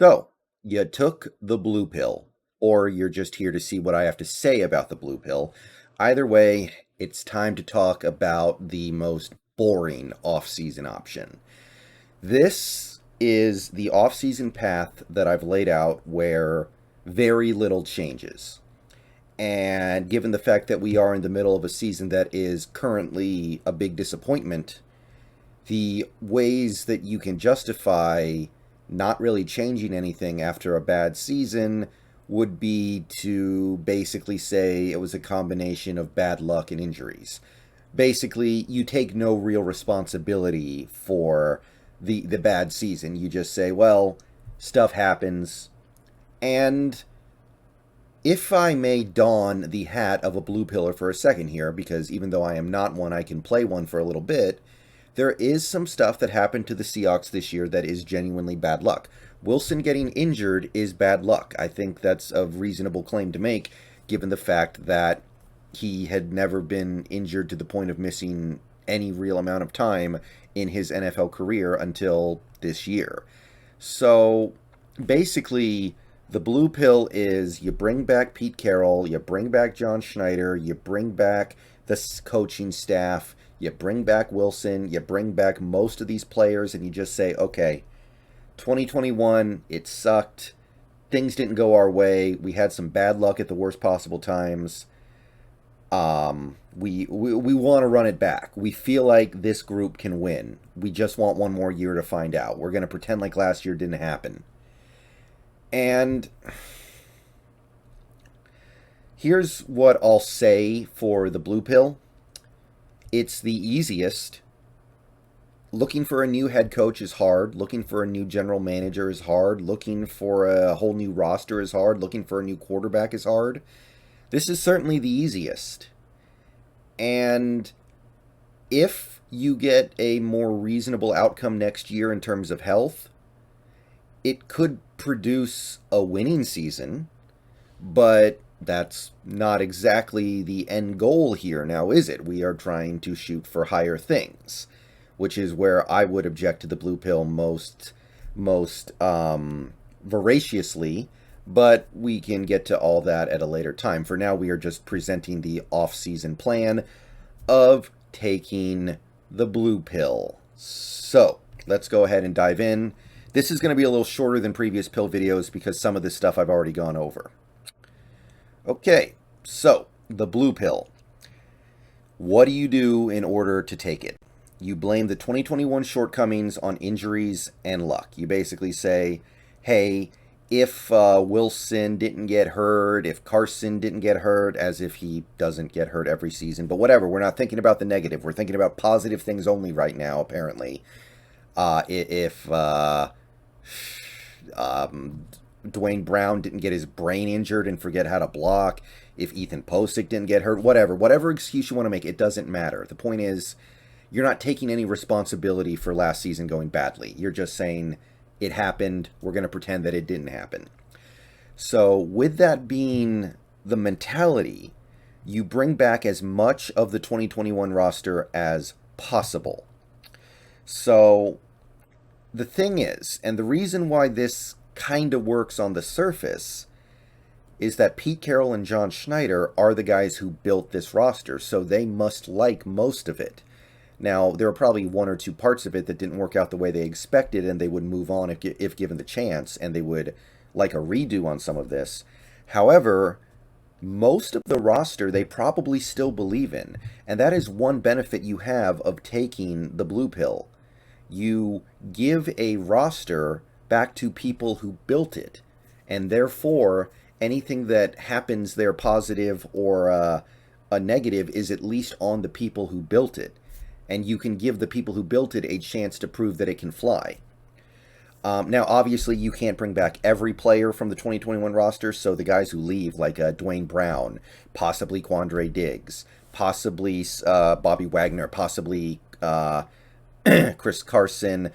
So, you took the blue pill, or you're just here to see what I have to say about the blue pill. Either way, it's time to talk about the most boring off-season option. This is the off-season path that I've laid out where very little changes. And given the fact that we are in the middle of a season that is currently a big disappointment, the ways that you can justify not really changing anything after a bad season would be to basically say it was a combination of bad luck and injuries. Basically, you take no real responsibility for the bad season. You just say, well, stuff happens. And if I may don the hat of a blue pillar for a second here, because even though I am not one, I can play one for a little bit, there is some stuff that happened to the Seahawks this year that is genuinely bad luck. Wilson getting injured is bad luck. I think that's a reasonable claim to make, given the fact that he had never been injured to the point of missing any real amount of time in his NFL career until this year. So basically, the blue pill is you bring back Pete Carroll, you bring back John Schneider, you bring back the coaching staff, you bring back Wilson, you bring back most of these players, and you just say, okay, 2021, it sucked. Things didn't go our way. We had some bad luck at the worst possible times. We want to run it back. We feel like this group can win. We just want one more year to find out. We're going to pretend like last year didn't happen. And here's what I'll say for the blue pill. It's the easiest. Looking for a new head coach is hard. Looking for a new general manager is hard. Looking for a whole new roster is hard. Looking for a new quarterback is hard. This is certainly the easiest. And if you get a more reasonable outcome next year in terms of health, it could produce a winning season, but that's not exactly the end goal here now, is it? We are trying to shoot for higher things, which is where I would object to the blue pill most voraciously, but we can get to all that at a later time. For now, we are just presenting the off-season plan of taking the blue pill. So, let's go ahead and dive in. This is going to be a little shorter than previous pill videos because some of this stuff I've already gone over. Okay, so, the blue pill. What do you do in order to take it? You blame the 2021 shortcomings on injuries and luck. You basically say, hey, if Wilson didn't get hurt, if Carson didn't get hurt, as if he doesn't get hurt every season, but whatever, we're not thinking about the negative. We're thinking about positive things only right now, apparently. If Dwayne Brown didn't get his brain injured and forget how to block, if Ethan Posick didn't get hurt, whatever excuse you want to make, it doesn't matter. The point is, you're not taking any responsibility for last season going badly. You're just saying, it happened, we're going to pretend that it didn't happen. So, with that being the mentality, you bring back as much of the 2021 roster as possible. So, the thing is, and the reason why this kind of works on the surface, is that Pete Carroll and John Schneider are the guys who built this roster, so they must like most of it. Now, there are probably one or two parts of it that didn't work out the way they expected, and they would move on if given the chance, and they would like a redo on some of this. However, most of the roster they probably still believe in, and that is one benefit you have of taking the blue pill. You give a roster back to people who built it, and therefore anything that happens there, positive or a negative, is at least on the people who built it. And you can give the people who built it a chance to prove that it can fly. Now, obviously, you can't bring back every player from the 2021 roster, so the guys who leave, like Dwayne Brown, possibly Quandre Diggs, possibly Bobby Wagner, possibly Chris Carson,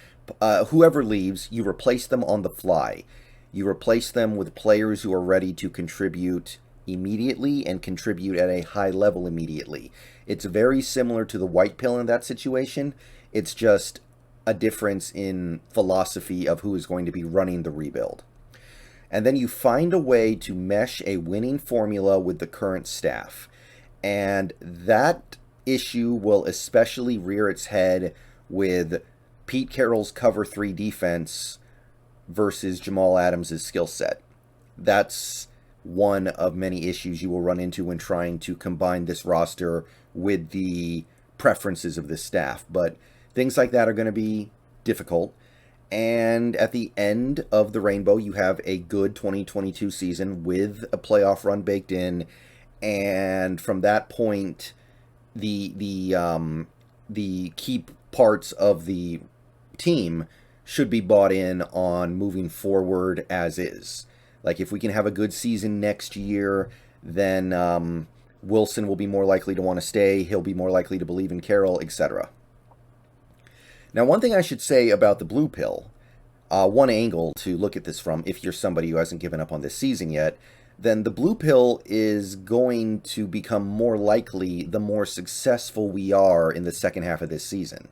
whoever leaves, you replace them on the fly. You replace them with players who are ready to contribute immediately and contribute at a high level immediately. It's very similar to the white pill in that situation. It's just a difference in philosophy of who is going to be running the rebuild. And then you find a way to mesh a winning formula with the current staff. And that issue will especially rear its head with Pete Carroll's cover 3 defense versus Jamal Adams' skill set. That's one of many issues you will run into when trying to combine this roster with the preferences of the staff. But things like that are going to be difficult. And at the end of the rainbow, you have a good 2022 season with a playoff run baked in. And from that point, the key parts of the team should be bought in on moving forward as is. Like, if we can have a good season next year, then Wilson will be more likely to want to stay. He'll be more likely to believe in Carroll, etc. Now, one thing I should say about the blue pill, one angle to look at this from, if you're somebody who hasn't given up on this season yet, then the blue pill is going to become more likely the more successful we are in the second half of this season.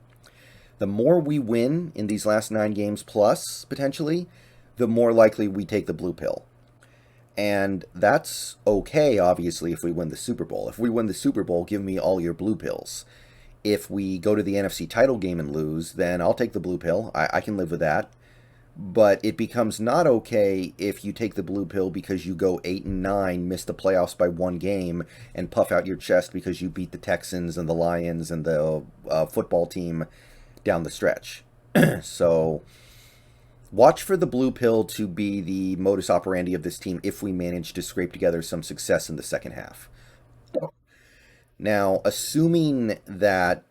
The more we win in these last 9 games plus, potentially, the more likely we take the blue pill. And that's okay, obviously, if we win the Super Bowl. If we win the Super Bowl, give me all your blue pills. If we go to the NFC title game and lose, then I'll take the blue pill. I can live with that. But it becomes not okay if you take the blue pill because you go 8-9, miss the playoffs by 1 game, and puff out your chest because you beat the Texans and the Lions and the football team down the stretch. So watch for the blue pill to be the modus operandi of this team if we manage to scrape together some success in the second half. Now, assuming that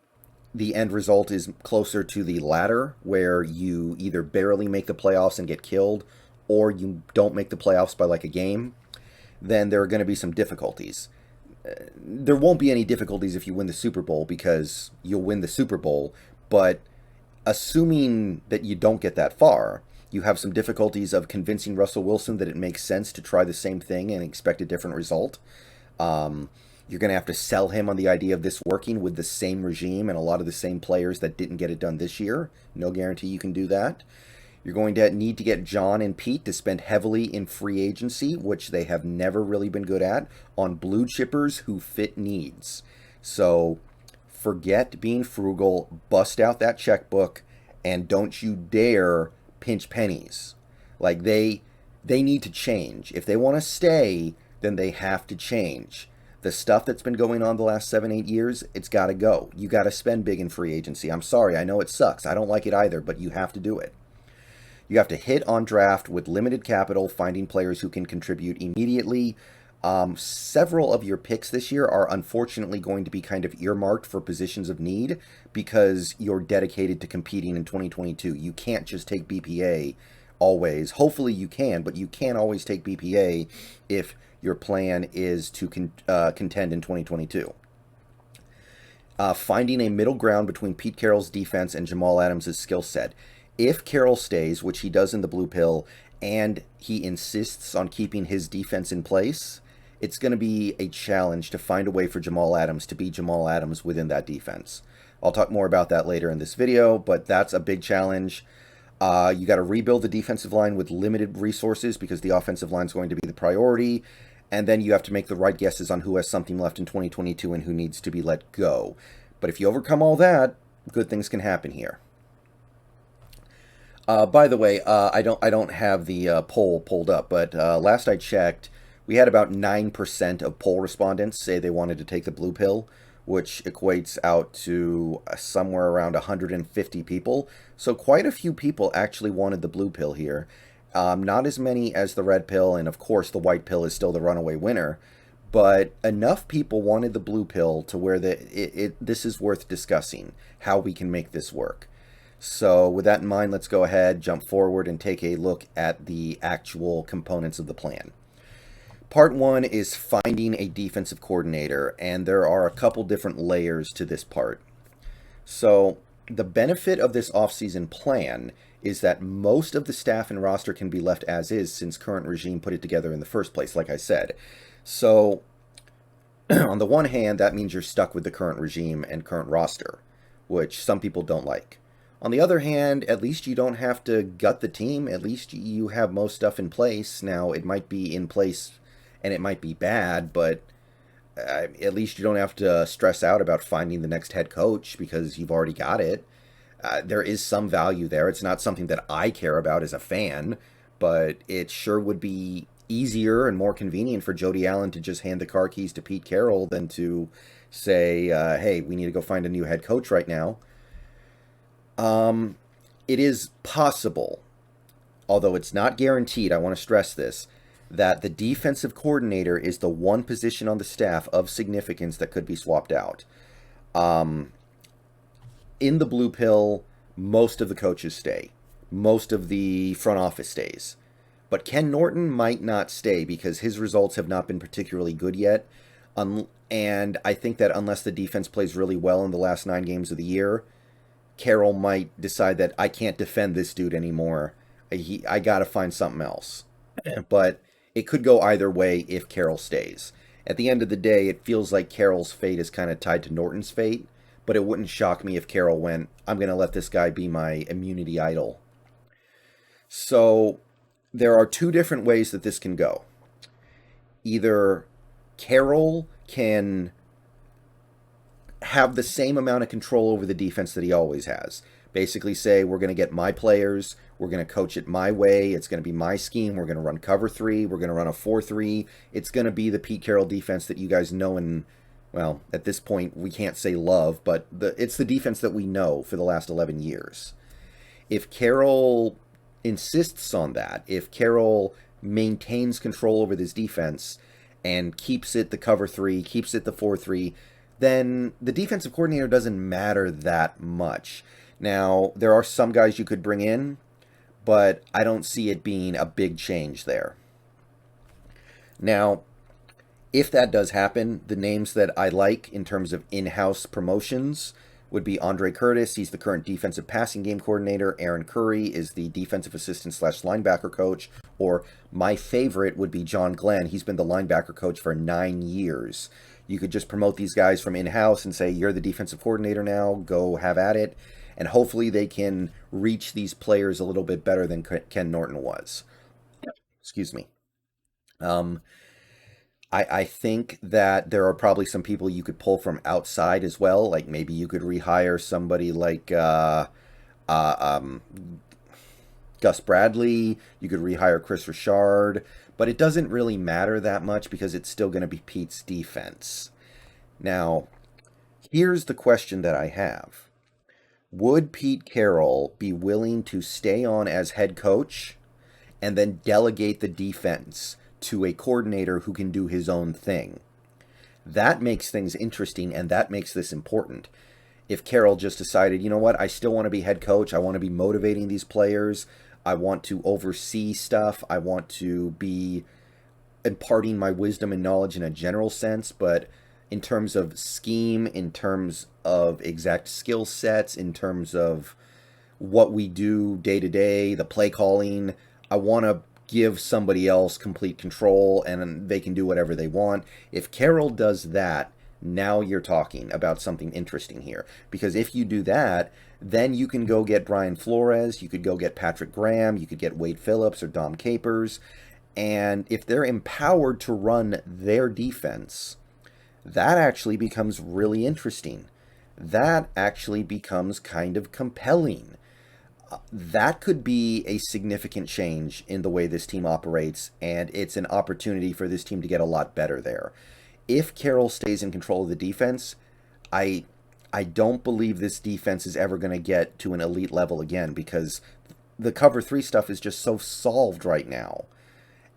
the end result is closer to the latter, where you either barely make the playoffs and get killed, or you don't make the playoffs by like a game, then there are going to be some difficulties. There won't be any difficulties if you win the Super Bowl, because you'll win the Super Bowl, but assuming that you don't get that far, you have some difficulties of convincing Russell Wilson that it makes sense to try the same thing and expect a different result. You're going to have to sell him on the idea of this working with the same regime and a lot of the same players that didn't get it done this year. No guarantee you can do that. You're going to need to get John and Pete to spend heavily in free agency, which they have never really been good at, on blue chippers who fit needs. So forget being frugal, bust out that checkbook, and don't you dare pinch pennies. Like, they need to change. If they want to stay, then they have to change. The stuff that's been going on the last 7-8 years, it's got to go. You got to spend big in free agency. I'm sorry, I know it sucks. I don't like it either, but you have to do it. You have to hit on draft with limited capital, finding players who can contribute immediately. Several of your picks this year are unfortunately going to be kind of earmarked for positions of need because you're dedicated to competing in 2022. You can't just take BPA always. Hopefully you can, but you can't always take BPA if your plan is to contend in 2022. Finding a middle ground between Pete Carroll's defense and Jamal Adams' skill set. If Carroll stays, which he does in the blue pill, and he insists on keeping his defense in place, it's going to be a challenge to find a way for Jamal Adams to be Jamal Adams within that defense. I'll talk more about that later in this video, but that's a big challenge. You got to rebuild the defensive line with limited resources because the offensive line is going to be the priority. And then you have to make the right guesses on who has something left in 2022 and who needs to be let go. But if you overcome all that, good things can happen here. By the way, I don't have the poll pulled up, but last I checked, we had about 9% of poll respondents say they wanted to take the blue pill, which equates out to somewhere around 150 people. So quite a few people actually wanted the blue pill here. Not as many as the red pill, and of course the white pill is still the runaway winner, but enough people wanted the blue pill to where this is worth discussing, how we can make this work. So with that in mind, let's go ahead, jump forward, and take a look at the actual components of the plan. Part 1 is finding a defensive coordinator, and there are a couple different layers to this part. So the benefit of this offseason plan is that most of the staff and roster can be left as is since current regime put it together in the first place, like I said. So on the one hand, that means you're stuck with the current regime and current roster, which some people don't like. On the other hand, at least you don't have to gut the team. At least you have most stuff in place. Now, it might be in place and it might be bad, but at least you don't have to stress out about finding the next head coach because you've already got it. There is some value there. It's not something that I care about as a fan, but it sure would be easier and more convenient for Jody Allen to just hand the car keys to Pete Carroll than to say, hey, we need to go find a new head coach right now. It is possible, although it's not guaranteed, I want to stress this, that the defensive coordinator is the one position on the staff of significance that could be swapped out. Um, in the blue pill, most of the coaches stay. Most of the front office stays. But Ken Norton might not stay because his results have not been particularly good yet. And I think that unless the defense plays really well in the last 9 games of the year, Carroll might decide that I can't defend this dude anymore. I got to find something else. But it could go either way if Carroll stays. At the end of the day, it feels like Carroll's fate is kind of tied to Norton's fate, but it wouldn't shock me if Carroll went, I'm going to let this guy be my immunity idol. So there are 2 different ways that this can go. Either Carroll can have the same amount of control over the defense that he always has. Basically say, we're going to get my players, we're going to coach it my way, it's going to be my scheme, we're going to run cover 3, we're going to run a 4-3. It's going to be the Pete Carroll defense that you guys know and, well, at this point, we can't say love, but it's the defense that we know for the last 11 years. If Carroll insists on that, if Carroll maintains control over this defense and keeps it the cover 3, keeps it the 4-3, then the defensive coordinator doesn't matter that much. Now, there are some guys you could bring in, but I don't see it being a big change there. Now, if that does happen, the names that I like in terms of in-house promotions would be Andre Curtis. He's the current defensive passing game coordinator. Aaron Curry is the defensive assistant / linebacker coach. Or my favorite would be John Glenn. He's been the linebacker coach for 9 years. You could just promote these guys from in-house and say, you're the defensive coordinator now, go have at it. And hopefully they can reach these players a little bit better than Ken Norton was. Excuse me. I think that there are probably some people you could pull from outside as well. Like maybe you could rehire somebody like Gus Bradley. You could rehire Chris Richard. But it doesn't really matter that much because it's still going to be Pete's defense. Now, here's the question that I have. Would Pete Carroll be willing to stay on as head coach and then delegate the defense to a coordinator who can do his own thing? That makes things interesting, and that makes this important. If Carroll just decided, you know what, I still want to be head coach, I want to be motivating these players, I want to oversee stuff, I want to be imparting my wisdom and knowledge in a general sense, but in terms of scheme, in terms of exact skill sets, in terms of what we do day to day, the play calling, I want to give somebody else complete control and they can do whatever they want. If Carroll does that, now you're talking about something interesting here. Because if you do that, then you can go get Brian Flores, you could go get Patrick Graham, you could get Wade Phillips or Dom Capers. And if they're empowered to run their defense, that actually becomes really interesting. That actually becomes kind of compelling. That could be a significant change in the way this team operates, and it's an opportunity for this team to get a lot better there. If Carroll stays in control of the defense, I don't believe this defense is ever going to get to an elite level again because the cover 3 stuff is just so solved right now.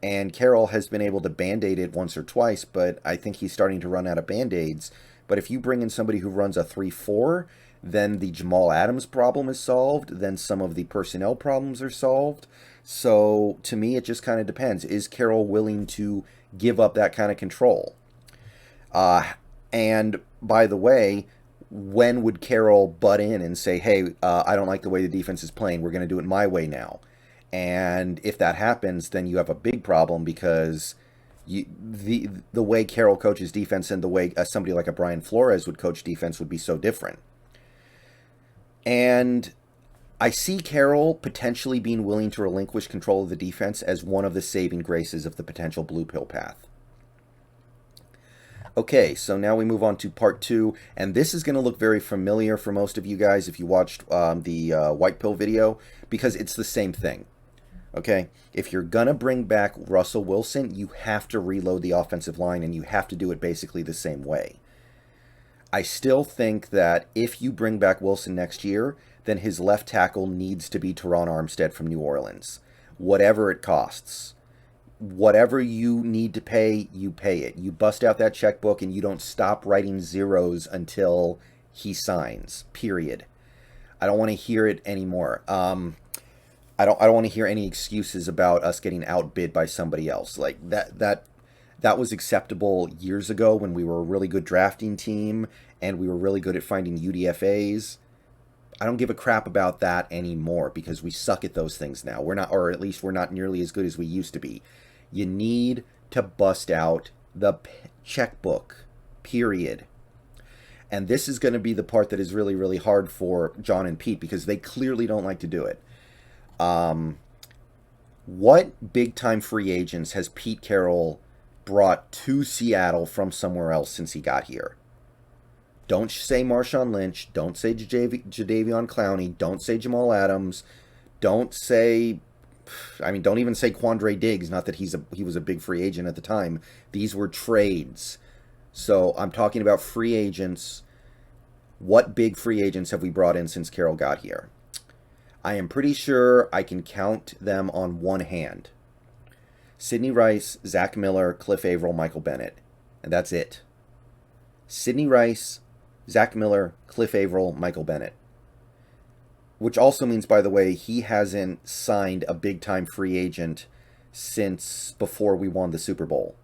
And Carroll has been able to band-aid it once or twice, but I think he's starting to run out of band-aids. But if you bring in somebody who runs a 3-4, then the Jamal Adams problem is solved, then some of the personnel problems are solved. So to me, it just kind of depends. Is Carroll willing to give up that kind of control? And by the way, when would Carroll butt in and say, hey, I don't like the way the defense is playing, we're going to do it my way now? And if that happens, then you have a big problem because the way Carroll coaches defense and the way somebody like a Brian Flores would coach defense would be so different. And I see Carroll potentially being willing to relinquish control of the defense as one of the saving graces of the potential blue pill path. Okay, so now we move on to part 2, and this is going to look very familiar for most of you guys if you watched the white pill video, because it's the same thing. Okay, if you're going to bring back Russell Wilson, you have to reload the offensive line, and you have to do it basically the same way. I still think that if you bring back Wilson next year, then his left tackle needs to be Teron Armstead from New Orleans, whatever it costs. Whatever you need to pay, you pay it. You bust out that checkbook and you don't stop writing zeros until he signs. Period. I don't want to hear it anymore. I don't want to hear any excuses about us getting outbid by somebody else. Like that was acceptable years ago when we were a really good drafting team and we were really good at finding UDFAs. I don't give a crap about that anymore because we suck at those things now. We're not, or at least we're not nearly as good as we used to be. You need to bust out the checkbook, period. And this is going to be the part that is really, really hard for John and Pete because they clearly don't like to do it. What big-time free agents has Pete Carroll brought to Seattle from somewhere else since he got here? Don't say Marshawn Lynch. Don't say Jadeveon Clowney. Don't say Jamal Adams. Don't say... don't even say Quandre Diggs, not that he was a big free agent at the time. These were trades. So I'm talking about free agents. What big free agents have we brought in since Carroll got here? I am pretty sure I can count them on one hand. Sidney Rice, Zach Miller, Cliff Averill, Michael Bennett. And that's it. Sidney Rice, Zach Miller, Cliff Averill, Michael Bennett. Which also means, by the way, he hasn't signed a big-time free agent since before we won the Super Bowl.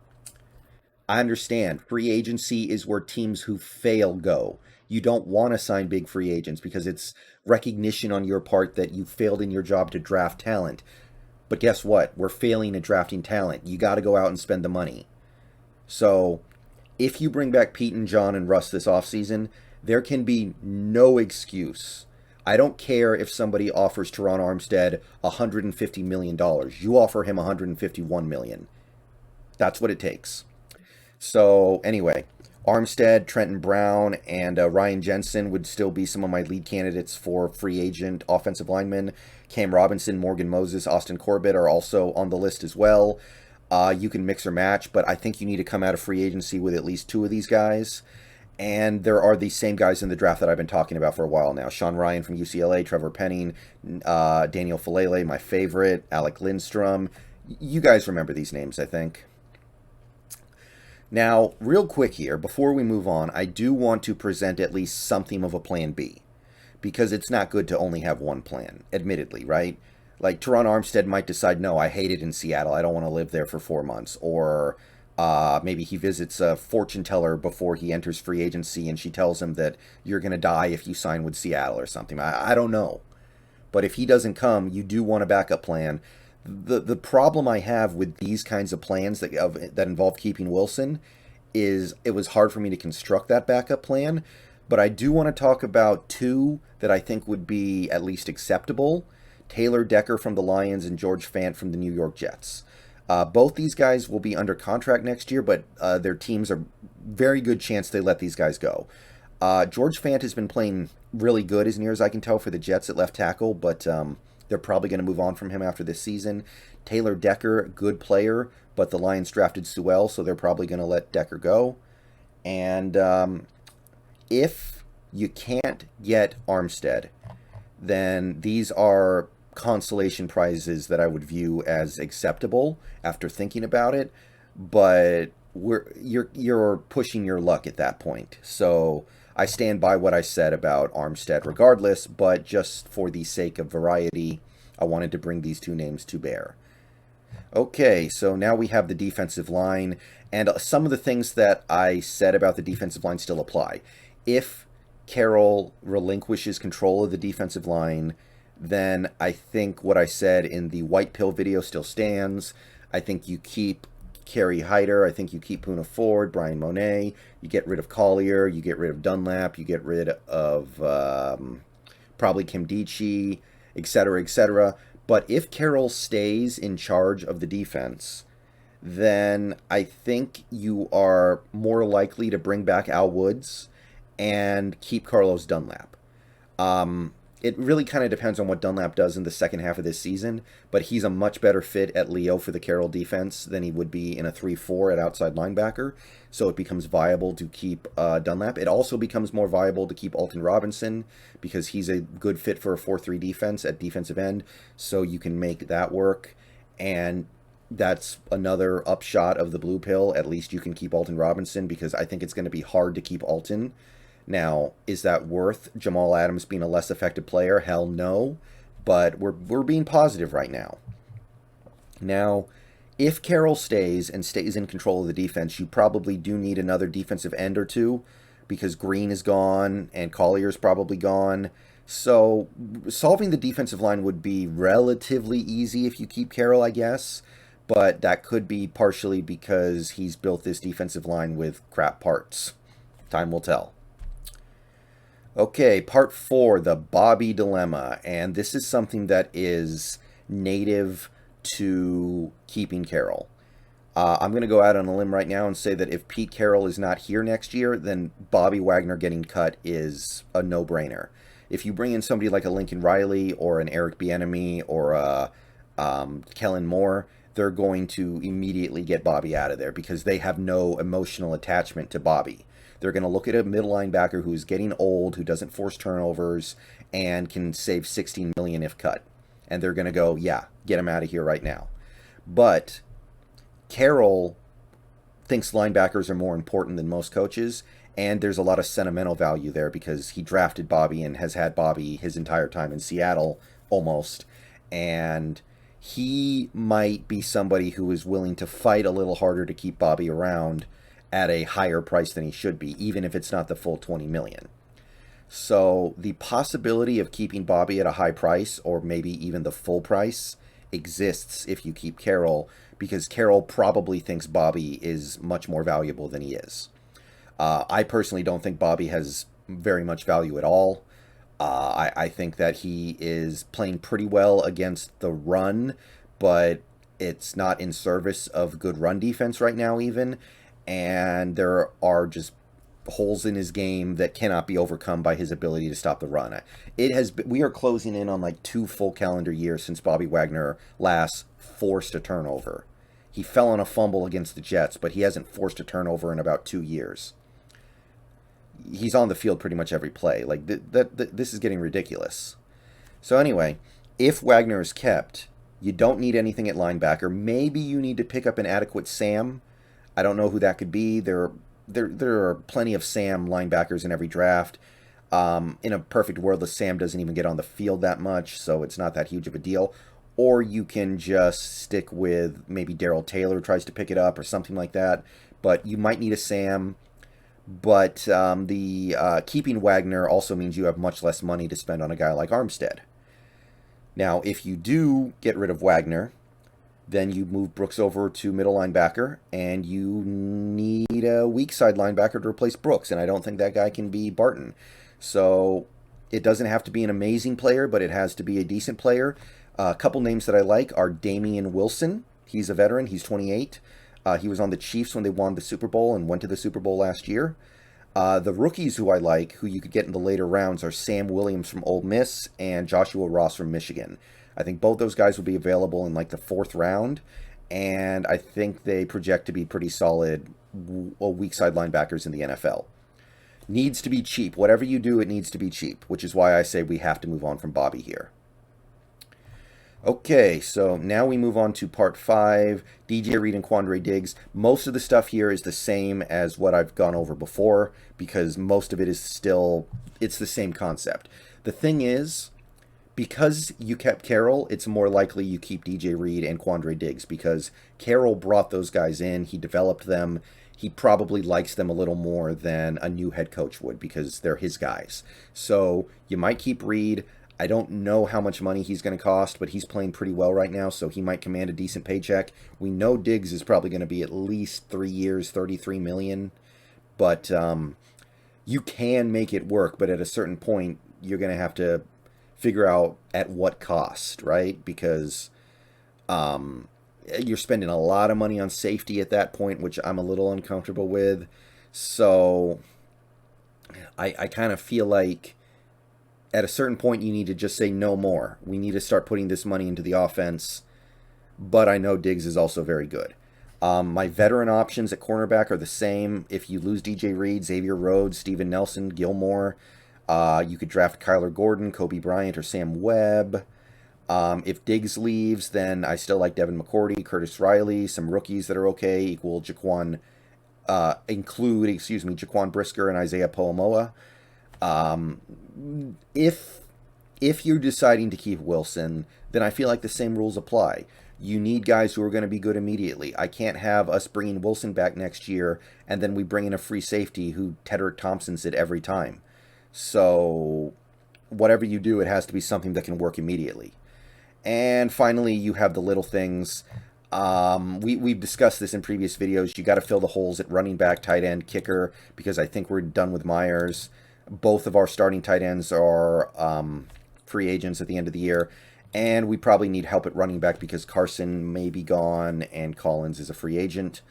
I understand. Free agency is where teams who fail go. You don't want to sign big free agents because it's recognition on your part that you failed in your job to draft talent. But guess what? We're failing at drafting talent. You got to go out and spend the money. So if you bring back Pete and John and Russ this offseason, there can be no excuse. I don't care if somebody offers Teron Armstead $150 million. You offer him $151 million. That's what it takes. So anyway, Armstead, Trenton Brown, and Ryan Jensen would still be some of my lead candidates for free agent offensive linemen. Cam Robinson, Morgan Moses, Austin Corbett are also on the list as well. You can mix or match, but I think you need to come out of free agency with at least 2 of these guys. And there are these same guys in the draft that I've been talking about for a while now. Sean Ryan from UCLA, Trevor Penning, Daniel Falele, my favorite, Alec Lindstrom. You guys remember these names, I think. Now, real quick here, before we move on, I do want to present at least something of a plan B. Because it's not good to only have one plan, admittedly, right? Like, Teron Armstead might decide, no, I hate it in Seattle. I don't want to live there for 4 months. Or maybe he visits a fortune teller before he enters free agency and she tells him that you're going to die if you sign with Seattle or something. I don't know. But if he doesn't come, you do want a backup plan. The problem I have with these kinds of plans that involve keeping Wilson is it was hard for me to construct that backup plan. But I do want to talk about 2 that I think would be at least acceptable. Taylor Decker from the Lions and George Fant from the New York Jets. Both these guys will be under contract next year, but their teams are very good chance they let these guys go. George Fant has been playing really good as near as I can tell for the Jets at left tackle, but they're probably going to move on from him after this season. Taylor Decker, good player, but the Lions drafted Sewell, so they're probably going to let Decker go. And if you can't get Armstead, then these are consolation prizes that I would view as acceptable after thinking about it, but you're pushing your luck at that point. So I stand by what I said about Armstead regardless, but just for the sake of variety, I wanted to bring these 2 names to bear. Okay, so now we have the defensive line, and some of the things that I said about the defensive line still apply. If Carroll relinquishes control of the defensive line, then I think what I said in the white pill video still stands. I think you keep Kerry Hyder. I think you keep Poona Ford, Brian Monet. You get rid of Collier. You get rid of Dunlap. You get rid of probably Kim Dichie. etc., etc. But if Carroll stays in charge of the defense, then I think you are more likely to bring back Al Woods and keep Carlos Dunlap. It really kind of depends on what Dunlap does in the second half of this season, but he's a much better fit at Leo for the Carroll defense than he would be in a 3-4 at outside linebacker, so it becomes viable to keep Dunlap. It also becomes more viable to keep Alton Robinson because he's a good fit for a 4-3 defense at defensive end, so you can make that work, and that's another upshot of the blue pill. At least you can keep Alton Robinson because I think it's going to be hard to keep Alton. Now, is that worth Jamal Adams being a less effective player? Hell no. But we're being positive right now. Now, if Carroll stays and stays in control of the defense, you probably do need another defensive end or two because Green is gone and Collier's probably gone. So solving the defensive line would be relatively easy if you keep Carroll, I guess. But that could be partially because he's built this defensive line with crap parts. Time will tell. Okay, part 4, the Bobby dilemma, and this is something that is native to keeping Carroll. I'm going to go out on a limb right now and say that if Pete Carroll is not here next year, then Bobby Wagner getting cut is a no-brainer. If you bring in somebody like a Lincoln Riley or an Eric Bieniemy or a Kellen Moore, they're going to immediately get Bobby out of there because they have no emotional attachment to Bobby. They're going to look at a middle linebacker who's getting old, who doesn't force turnovers, and can save $16 million if cut. And they're going to go, yeah, get him out of here right now. But Carroll thinks linebackers are more important than most coaches, and there's a lot of sentimental value there because he drafted Bobby and has had Bobby his entire time in Seattle, almost. And he might be somebody who is willing to fight a little harder to keep Bobby around at a higher price than he should be, even if it's not the full $20 million. So the possibility of keeping Bobby at a high price, or maybe even the full price, exists if you keep Carroll, because Carroll probably thinks Bobby is much more valuable than he is. I personally don't think Bobby has very much value at all. I think that he is playing pretty well against the run, but it's not in service of good run defense right now even. And there are just holes in his game that cannot be overcome by his ability to stop the run. We are closing in on like 2 full calendar years since Bobby Wagner last forced a turnover. He fell on a fumble against the Jets, but he hasn't forced a turnover in about 2 years. He's on the field pretty much every play. Like this is getting ridiculous. So anyway, if Wagner is kept, you don't need anything at linebacker. Maybe you need to pick up an adequate Sam. I don't know who that could be. There are plenty of Sam linebackers in every draft. In a perfect world, the Sam doesn't even get on the field that much, so it's not that huge of a deal. Or you can just stick with maybe Darrell Taylor tries to pick it up or something like that. But you might need a Sam. But keeping Wagner also means you have much less money to spend on a guy like Armstead. Now, if you do get rid of Wagner, then you move Brooks over to middle linebacker, and you need a weak side linebacker to replace Brooks, and I don't think that guy can be Barton. So it doesn't have to be an amazing player, but it has to be a decent player. A couple names that I like are Damien Wilson. He's a veteran. He's 28. He was on the Chiefs when they won the Super Bowl and went to the Super Bowl last year. The rookies who I like, who you could get in the later rounds, are Sam Williams from Ole Miss and Joshua Ross from Michigan. I think both those guys will be available in like the 4th round, and I think they project to be pretty solid weak side linebackers in the NFL. Needs to be cheap. Whatever you do, it needs to be cheap, which is why I say we have to move on from Bobby here. Okay, so now we move on to part 5, DJ Reed and Quandre Diggs. Most of the stuff here is the same as what I've gone over before, because most of it is still, it's the same concept. The thing is, because you kept Carroll, it's more likely you keep DJ Reed and Quandre Diggs, because Carroll brought those guys in, he developed them, he probably likes them a little more than a new head coach would, because they're his guys. So you might keep Reed. I don't know how much money he's going to cost, but he's playing pretty well right now, so he might command a decent paycheck. We know Diggs is probably going to be at least 3 years, $33 million, but you can make it work, but at a certain point, you're going to have to figure out at what cost, right? Because you're spending a lot of money on safety at that point, which I'm a little uncomfortable with. So I kind of feel like at a certain point you need to just say no more. We need to start putting this money into the offense. But I know Diggs is also very good. My veteran options at cornerback are the same. If you lose DJ Reed, Xavier Rhodes, Steven Nelson, Gilmore, you could draft Kyler Gordon, Kobe Bryant, or Sam Webb. If Diggs leaves, then I still like Devin McCourty, Curtis Riley, some rookies that are okay, Jaquan Brisker and Isaiah Poamoa. If you're deciding to keep Wilson, then I feel like the same rules apply. You need guys who are going to be good immediately. I can't have us bringing Wilson back next year and then we bring in a free safety who Tedrick Thompson's it every time. So whatever you do, it has to be something that can work immediately. And finally, you have the little things. We've discussed this in previous videos. You got to fill the holes at running back, tight end, kicker, because I think we're done with Myers. Both of our starting tight ends are free agents at the end of the year. And we probably need help at running back because Carson may be gone and Collins is a free agent.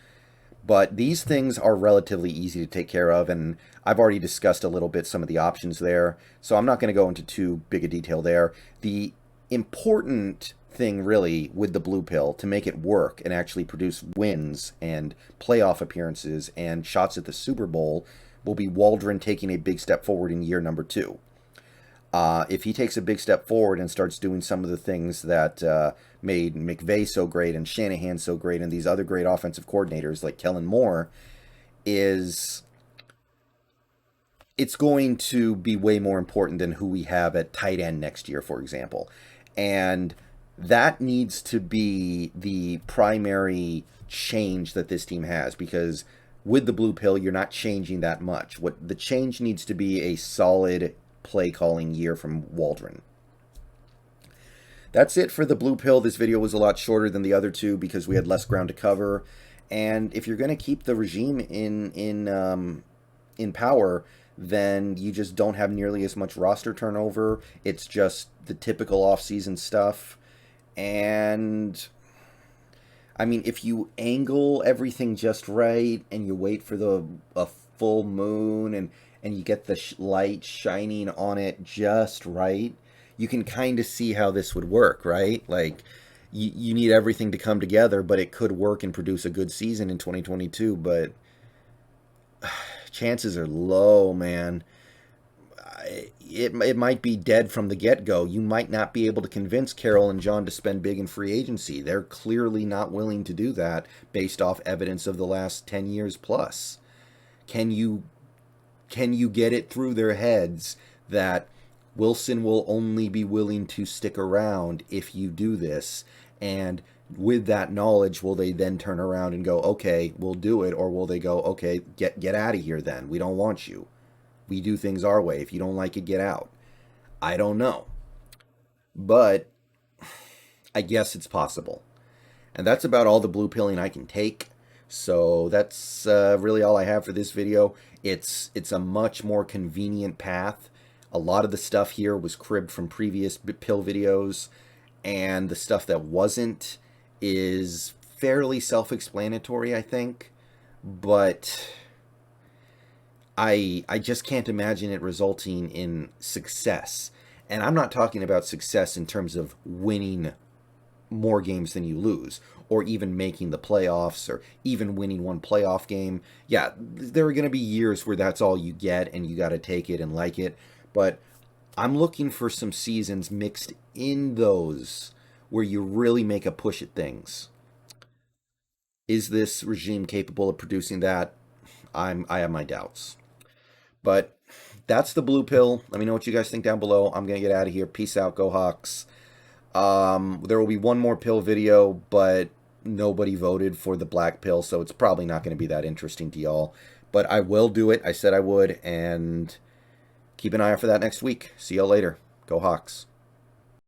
But these things are relatively easy to take care of, and I've already discussed a little bit some of the options there, so I'm not going to go into too big a detail there. The important thing really with the blue pill to make it work and actually produce wins and playoff appearances and shots at the Super Bowl will be Waldron taking a big step forward in year number 2. If he takes a big step forward and starts doing some of the things that made McVay so great and Shanahan so great and these other great offensive coordinators like Kellen Moore, it's going to be way more important than who we have at tight end next year, for example. And that needs to be the primary change that this team has, because with the blue pill, you're not changing that much. What the change needs to be a solid play calling year from Waldron. That's it for the blue pill. This video was a lot shorter than the other two because we had less ground to cover. And if you're going to keep the regime in power, then you just don't have nearly as much roster turnover. It's just the typical offseason stuff. And I mean, if you angle everything just right and you wait for a full moon and you get the light shining on it just right, you can kind of see how this would work, right? Like, you need everything to come together, but it could work and produce a good season in 2022, but chances are low, man. It might be dead from the get-go. You might not be able to convince Carroll and John to spend big in free agency. They're clearly not willing to do that based off evidence of the last 10 years plus. Can you get it through their heads that Wilson will only be willing to stick around if you do this? And with that knowledge, will they then turn around and go, okay, we'll do it? Or will they go, okay, get out of here then. We don't want you. We do things our way. If you don't like it, get out. I don't know. But I guess it's possible. And that's about all the blue pilling I can take. So that's really all I have for this video. It's a much more convenient path. A lot of the stuff here was cribbed from previous pill videos, and the stuff that wasn't is fairly self-explanatory, I think. But I just can't imagine it resulting in success. And I'm not talking about success in terms of winning more games than you lose, or even making the playoffs, or even winning one playoff game. Yeah, there are going to be years where that's all you get and you got to take it and like it. But I'm looking for some seasons mixed in those where you really make a push at things. Is this regime capable of producing that? I have my doubts. But that's the blue pill. Let me know what you guys think down below. I'm going to get out of here. Peace out. Go Hawks. There will be one more pill video, but nobody voted for the black pill, so it's probably not going to be that interesting to y'all. But I will do it. I said I would, and keep an eye out for that next week. See y'all later. Go Hawks.